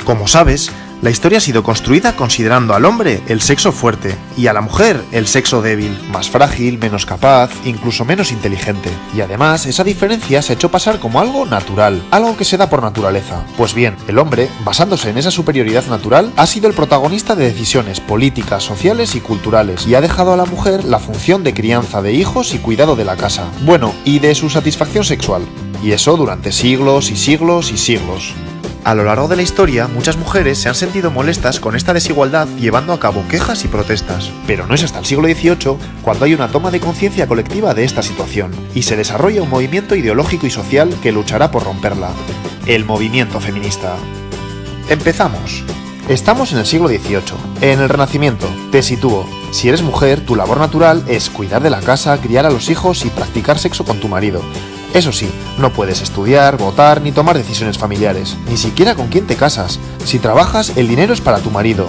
Como sabes, la historia ha sido construida considerando al hombre el sexo fuerte y a la mujer el sexo débil, más frágil, menos capaz, incluso menos inteligente. Y además, esa diferencia se ha hecho pasar como algo natural, algo que se da por naturaleza. Pues bien, el hombre, basándose en esa superioridad natural, ha sido el protagonista de decisiones políticas, sociales y culturales, y ha dejado a la mujer la función de crianza de hijos y cuidado de la casa. Bueno, y de su satisfacción sexual. Y eso durante siglos y siglos y siglos. A lo largo de la historia, muchas mujeres se han sentido molestas con esta desigualdad llevando a cabo quejas y protestas. Pero no es hasta el siglo XVIII cuando hay una toma de conciencia colectiva de esta situación, y se desarrolla un movimiento ideológico y social que luchará por romperla. El movimiento feminista. Empezamos. Estamos en el siglo XVIII, en el Renacimiento. Te sitúo. Si eres mujer, tu labor natural es cuidar de la casa, criar a los hijos y practicar sexo con tu marido. Eso sí, no puedes estudiar, votar ni tomar decisiones familiares, ni siquiera con quién te casas. Si trabajas, el dinero es para tu marido.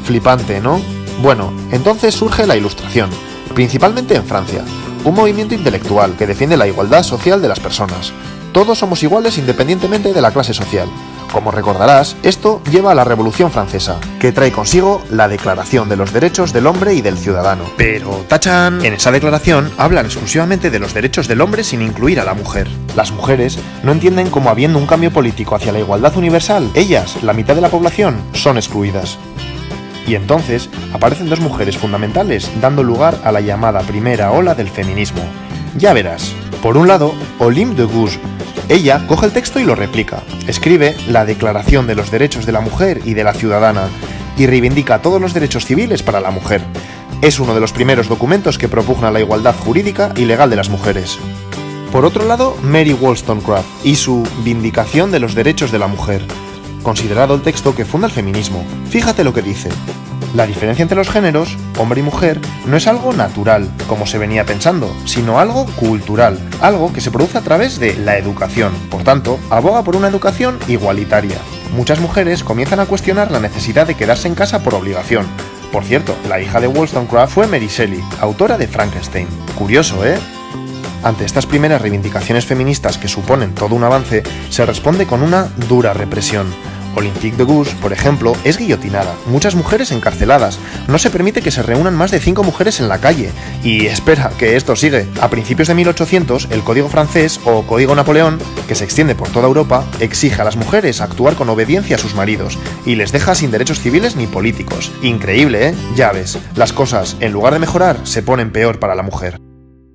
Flipante, ¿no? Bueno, entonces surge la Ilustración, principalmente en Francia, un movimiento intelectual que defiende la igualdad social de las personas. Todos somos iguales independientemente de la clase social. Como recordarás, esto lleva a la Revolución Francesa, que trae consigo la Declaración de los Derechos del Hombre y del Ciudadano. Pero, ¡tachán!, en esa declaración hablan exclusivamente de los derechos del hombre sin incluir a la mujer. Las mujeres no entienden cómo, habiendo un cambio político hacia la igualdad universal, ellas, la mitad de la población, son excluidas. Y entonces aparecen dos mujeres fundamentales dando lugar a la llamada primera ola del feminismo. Ya verás. Por un lado, Olympe de Gouges. Ella coge el texto y lo replica. Escribe la Declaración de los Derechos de la Mujer y de la Ciudadana y reivindica todos los derechos civiles para la mujer. Es uno de los primeros documentos que propugna la igualdad jurídica y legal de las mujeres. Por otro lado, Mary Wollstonecraft y su Vindicación de los Derechos de la Mujer, considerado el texto que funda el feminismo. Fíjate lo que dice. La diferencia entre los géneros, hombre y mujer, no es algo natural, como se venía pensando, sino algo cultural, algo que se produce a través de la educación. Por tanto, aboga por una educación igualitaria. Muchas mujeres comienzan a cuestionar la necesidad de quedarse en casa por obligación. Por cierto, la hija de Wollstonecraft fue Mary Shelley, autora de Frankenstein. Curioso, ¿eh? Ante estas primeras reivindicaciones feministas que suponen todo un avance, se responde con una dura represión. Olympe de Gouges, por ejemplo, es guillotinada, muchas mujeres encarceladas, no se permite que se reúnan más de 5 mujeres en la calle. Y espera, que esto sigue. A principios de 1800, el Código francés, o Código Napoleón, que se extiende por toda Europa, exige a las mujeres actuar con obediencia a sus maridos, y les deja sin derechos civiles ni políticos. Increíble, ¿eh? Ya ves, las cosas, en lugar de mejorar, se ponen peor para la mujer.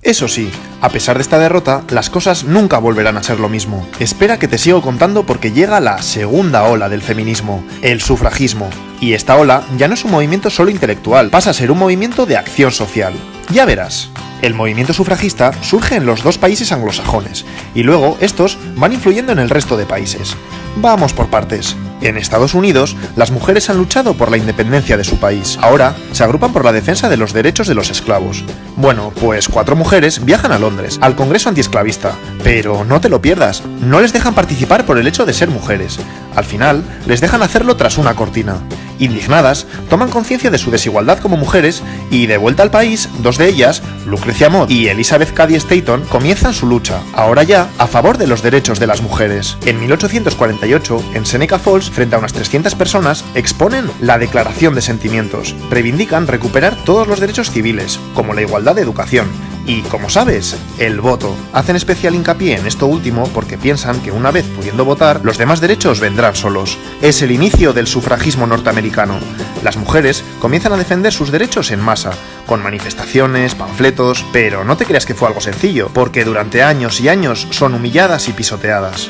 Eso sí, a pesar de esta derrota, las cosas nunca volverán a ser lo mismo. Espera que te sigo contando porque llega la segunda ola del feminismo, el sufragismo. Y esta ola ya no es un movimiento solo intelectual, pasa a ser un movimiento de acción social. Ya verás. El movimiento sufragista surge en los dos países anglosajones, y luego estos van influyendo en el resto de países. Vamos por partes. En Estados Unidos, las mujeres han luchado por la independencia de su país. Ahora, se agrupan por la defensa de los derechos de los esclavos. Bueno, pues 4 mujeres viajan a Londres, al Congreso Antiesclavista. Pero no te lo pierdas, no les dejan participar por el hecho de ser mujeres. Al final, les dejan hacerlo tras una cortina. Indignadas, toman conciencia de su desigualdad como mujeres y, de vuelta al país, 2 de ellas, Lucrecia Mott y Elizabeth Cady Stanton, comienzan su lucha, ahora ya, a favor de los derechos de las mujeres. En 1848, en Seneca Falls, frente a unas 300 personas, exponen la Declaración de Sentimientos. Reivindican recuperar todos los derechos civiles, como la igualdad de educación. Y, como sabes, el voto. Hacen especial hincapié en esto último porque piensan que una vez pudiendo votar, los demás derechos vendrán solos. Es el inicio del sufragismo norteamericano. Las mujeres comienzan a defender sus derechos en masa, con manifestaciones, panfletos, pero no te creas que fue algo sencillo, porque durante años y años son humilladas y pisoteadas.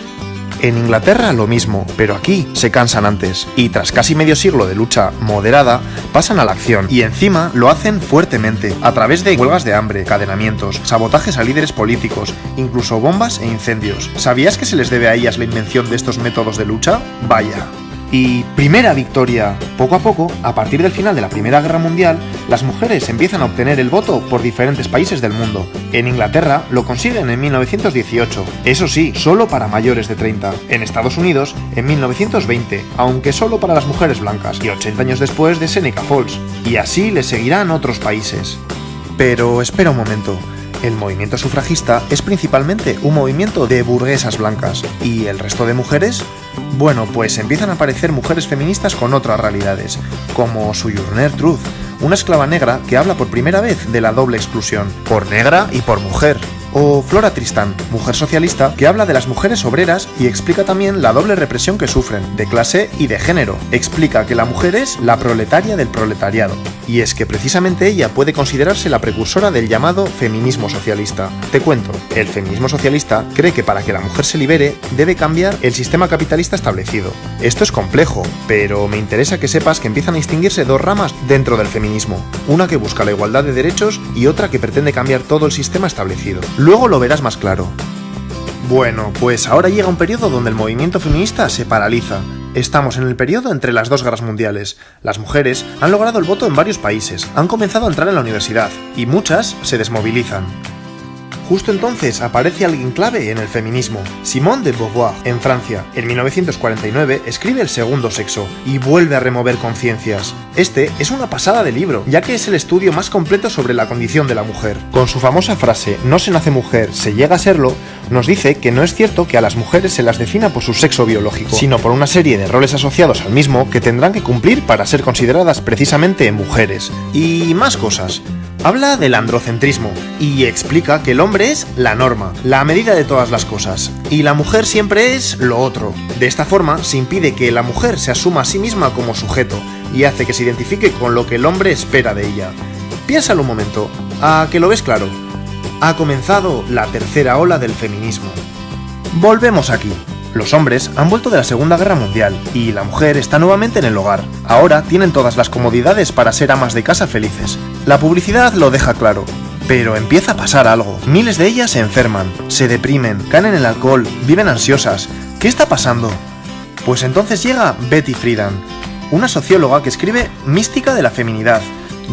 En Inglaterra lo mismo, pero aquí se cansan antes, y tras casi medio siglo de lucha moderada, pasan a la acción, y encima lo hacen fuertemente, a través de huelgas de hambre, encadenamientos, sabotajes a líderes políticos, incluso bombas e incendios. ¿Sabías que se les debe a ellas la invención de estos métodos de lucha? Vaya. Y primera victoria. Poco a poco, a partir del final de la Primera Guerra Mundial, las mujeres empiezan a obtener el voto por diferentes países del mundo. En Inglaterra lo consiguen en 1918, eso sí, solo para mayores de 30. En Estados Unidos, en 1920, aunque solo para las mujeres blancas, y 80 años después de Seneca Falls. Y así le seguirán otros países. Pero espera un momento. El movimiento sufragista es principalmente un movimiento de burguesas blancas. ¿Y el resto de mujeres? Bueno, pues empiezan a aparecer mujeres feministas con otras realidades, como Sojourner Truth, una esclava negra que habla por primera vez de la doble exclusión, por negra y por mujer. O Flora Tristán, mujer socialista que habla de las mujeres obreras y explica también la doble represión que sufren, de clase y de género. Explica que la mujer es la proletaria del proletariado. Y es que precisamente ella puede considerarse la precursora del llamado feminismo socialista. Te cuento, el feminismo socialista cree que para que la mujer se libere debe cambiar el sistema capitalista establecido. Esto es complejo, pero me interesa que sepas que empiezan a distinguirse dos ramas dentro del feminismo. Una que busca la igualdad de derechos y otra que pretende cambiar todo el sistema establecido. Luego lo verás más claro. Bueno, pues ahora llega un periodo donde el movimiento feminista se paraliza. Estamos en el periodo entre las dos guerras mundiales. Las mujeres han logrado el voto en varios países, han comenzado a entrar en la universidad, y muchas se desmovilizan. Justo entonces aparece alguien clave en el feminismo, Simone de Beauvoir, en Francia. En 1949 escribe El segundo sexo y vuelve a remover conciencias. Este es una pasada de libro, ya que es el estudio más completo sobre la condición de la mujer. Con su famosa frase, no se nace mujer, se llega a serlo, nos dice que no es cierto que a las mujeres se las defina por su sexo biológico, sino por una serie de roles asociados al mismo que tendrán que cumplir para ser consideradas precisamente mujeres. Y más cosas. Habla del androcentrismo y explica que el hombre es la norma, la medida de todas las cosas, y la mujer siempre es lo otro. De esta forma se impide que la mujer se asuma a sí misma como sujeto y hace que se identifique con lo que el hombre espera de ella. Piénsalo un momento, ¿a que lo ves claro? Ha comenzado la tercera ola del feminismo. Volvemos aquí. Los hombres han vuelto de la Segunda Guerra Mundial y la mujer está nuevamente en el hogar. Ahora tienen todas las comodidades para ser amas de casa felices. La publicidad lo deja claro. Pero empieza a pasar algo. Miles de ellas se enferman, se deprimen, caen en el alcohol, viven ansiosas. ¿Qué está pasando? Pues entonces llega Betty Friedan, una socióloga que escribe Mística de la feminidad,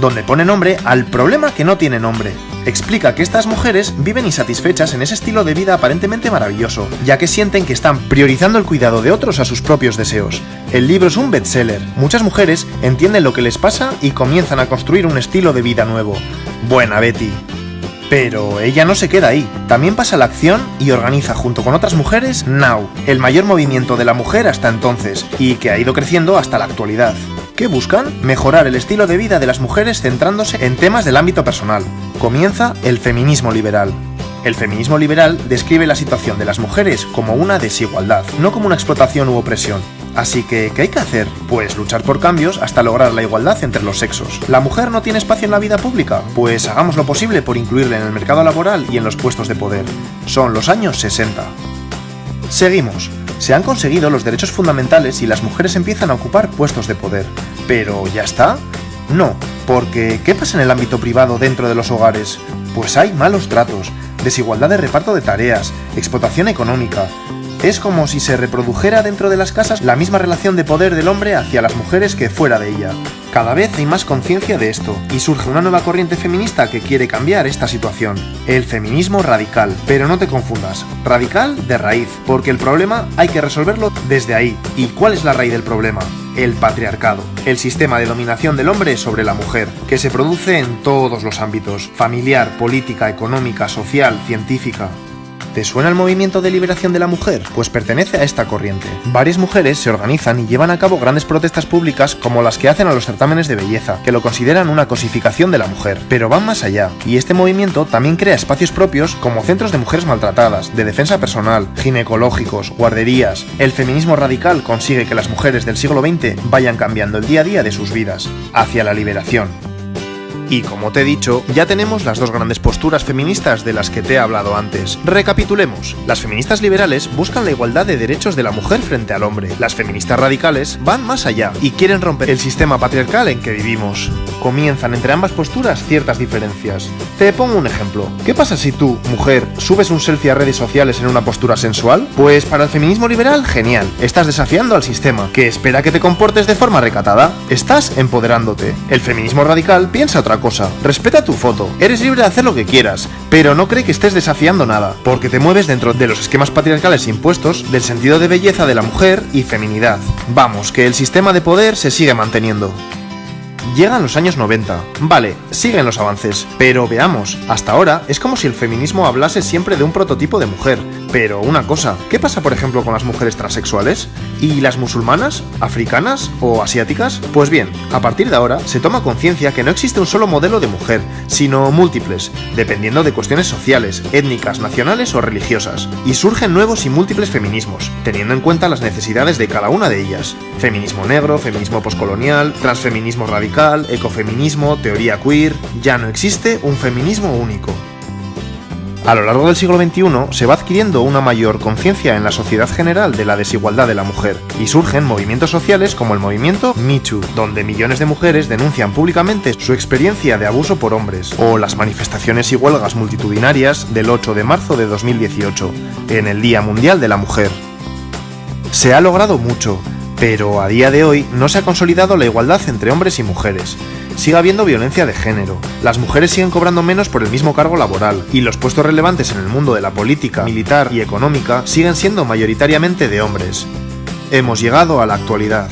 donde pone nombre al problema que no tiene nombre. Explica que estas mujeres viven insatisfechas en ese estilo de vida aparentemente maravilloso, ya que sienten que están priorizando el cuidado de otros a sus propios deseos. El libro es un bestseller. Muchas mujeres entienden lo que les pasa y comienzan a construir un estilo de vida nuevo. Buena Betty. Pero ella no se queda ahí, también pasa a la acción y organiza junto con otras mujeres Now, el mayor movimiento de la mujer hasta entonces, y que ha ido creciendo hasta la actualidad. ¿Qué buscan? Mejorar el estilo de vida de las mujeres centrándose en temas del ámbito personal. Comienza el feminismo liberal. El feminismo liberal describe la situación de las mujeres como una desigualdad, no como una explotación u opresión. Así que, ¿qué hay que hacer? Pues luchar por cambios hasta lograr la igualdad entre los sexos. ¿La mujer no tiene espacio en la vida pública? Pues hagamos lo posible por incluirla en el mercado laboral y en los puestos de poder. Son los años 60. Seguimos. Se han conseguido los derechos fundamentales y las mujeres empiezan a ocupar puestos de poder. ¿Pero ya está? No, porque ¿qué pasa en el ámbito privado dentro de los hogares? Pues hay malos tratos, desigualdad de reparto de tareas, explotación económica. Es como si se reprodujera dentro de las casas la misma relación de poder del hombre hacia las mujeres que fuera de ella. Cada vez hay más conciencia de esto, y surge una nueva corriente feminista que quiere cambiar esta situación. El feminismo radical. Pero no te confundas, radical de raíz, porque el problema hay que resolverlo desde ahí. ¿Y cuál es la raíz del problema? El patriarcado, el sistema de dominación del hombre sobre la mujer, que se produce en todos los ámbitos: familiar, política, económica, social, científica. ¿Te suena el movimiento de liberación de la mujer? Pues pertenece a esta corriente. Varias mujeres se organizan y llevan a cabo grandes protestas públicas como las que hacen a los certámenes de belleza, que lo consideran una cosificación de la mujer. Pero van más allá, y este movimiento también crea espacios propios como centros de mujeres maltratadas, de defensa personal, ginecológicos, guarderías. El feminismo radical consigue que las mujeres del siglo XX vayan cambiando el día a día de sus vidas, hacia la liberación. Y como te he dicho, ya tenemos las dos grandes posturas feministas de las que te he hablado antes. Recapitulemos. Las feministas liberales buscan la igualdad de derechos de la mujer frente al hombre. Las feministas radicales van más allá y quieren romper el sistema patriarcal en que vivimos. Comienzan entre ambas posturas ciertas diferencias. Te pongo un ejemplo. ¿Qué pasa si tú, mujer, subes un selfie a redes sociales en una postura sensual? Pues para el feminismo liberal, genial. Estás desafiando al sistema, que espera que te comportes de forma recatada. Estás empoderándote. El feminismo radical piensa otra cosa. Respeta tu foto. Eres libre de hacer lo que quieras, pero no cree que estés desafiando nada, porque te mueves dentro de los esquemas patriarcales impuestos del sentido de belleza de la mujer y feminidad. Vamos, que el sistema de poder se sigue manteniendo. Llegan los años 90. Vale, siguen los avances, pero veamos, hasta ahora es como si el feminismo hablase siempre de un prototipo de mujer. Pero una cosa, ¿qué pasa por ejemplo con las mujeres transexuales? ¿Y las musulmanas? ¿Africanas? ¿O asiáticas? Pues bien, a partir de ahora se toma conciencia que no existe un solo modelo de mujer, sino múltiples, dependiendo de cuestiones sociales, étnicas, nacionales o religiosas. Y surgen nuevos y múltiples feminismos, teniendo en cuenta las necesidades de cada una de ellas. Feminismo negro, feminismo poscolonial, transfeminismo radical, ecofeminismo, teoría queer... Ya no existe un feminismo único. A lo largo del siglo XXI se va adquiriendo una mayor conciencia en la sociedad general de la desigualdad de la mujer, y surgen movimientos sociales como el movimiento Me Too, donde millones de mujeres denuncian públicamente su experiencia de abuso por hombres, o las manifestaciones y huelgas multitudinarias del 8 de marzo de 2018, en el Día Mundial de la Mujer. Se ha logrado mucho, pero a día de hoy no se ha consolidado la igualdad entre hombres y mujeres. Sigue habiendo violencia de género, las mujeres siguen cobrando menos por el mismo cargo laboral, y los puestos relevantes en el mundo de la política, militar y económica siguen siendo mayoritariamente de hombres. Hemos llegado a la actualidad.